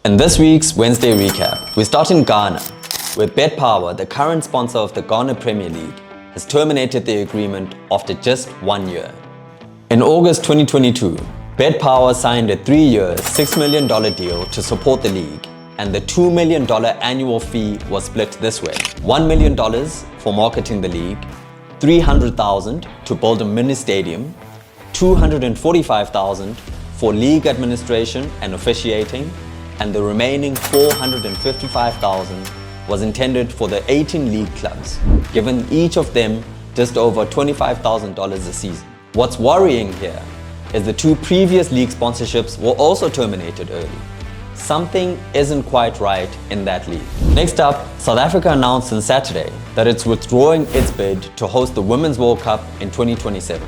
In this week's Wednesday recap, we start in Ghana, where betPawa, the current sponsor of the Ghana Premier League, has terminated the agreement after just 1 year. In August 2022, betPawa signed a 3-year, $6 million deal to support the league, and the $2 million annual fee was split this way: $1 million for marketing the league, $300,000 to build a mini stadium, $245,000 for league administration and officiating, and the remaining $455,000 was intended for the 18 league clubs, giving each of them just over $25,000 a season. What's worrying here is the 2 previous league sponsorships were also terminated early. Something isn't quite right in that league. Next up, South Africa announced on Saturday that it's withdrawing its bid to host the Women's World Cup in 2027.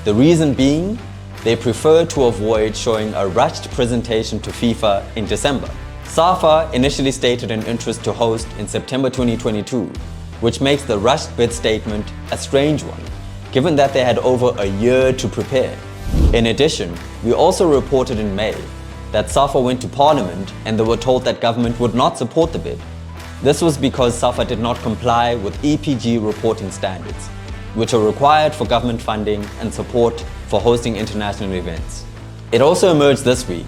The reason being, they prefer to avoid showing a rushed presentation to FIFA in December. SAFA initially stated an interest to host in September 2022, which makes the rushed bid statement a strange one, given that they had over a year to prepare. In addition, we also reported in May that SAFA went to Parliament and they were told that government would not support the bid. This was because SAFA did not comply with EPG reporting standards, which are required for government funding and support for hosting international events. It also emerged this week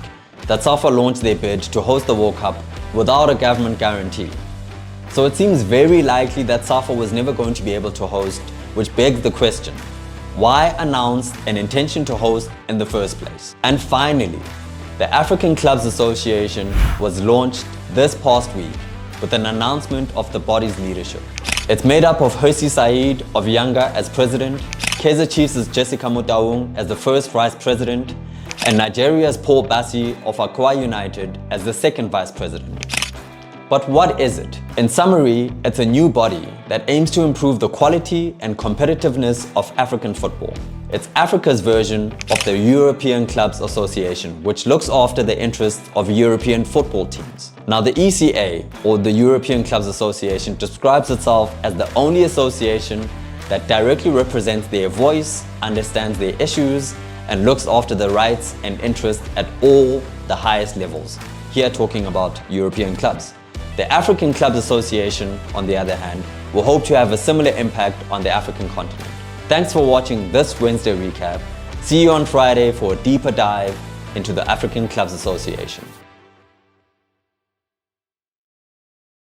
that SAFA launched their bid to host the World Cup without a government guarantee. So it seems very likely that SAFA was never going to be able to host, which begs the question, why announce an intention to host in the first place? And finally, the African Clubs Association was launched this past week with an announcement of the body's leadership. It's made up of Hersi Said of Yanga as president, Kaizer Chiefs' Jessica Motaung as the first vice president, and Nigeria's Paul Bassi of Akwa United as the second vice president. But what is it? In summary, it's a new body that aims to improve the quality and competitiveness of African football. It's Africa's version of the European Clubs Association, which looks after the interests of European football teams. Now, the ECA, or the European Clubs Association, describes itself as the only association that directly represents their voice, understands their issues, and looks after the rights and interests at all the highest levels. Here talking about European clubs. The African Clubs Association, on the other hand, will hope to have a similar impact on the African continent. Thanks for watching this Wednesday recap. See you on Friday for a deeper dive into the African Clubs Association.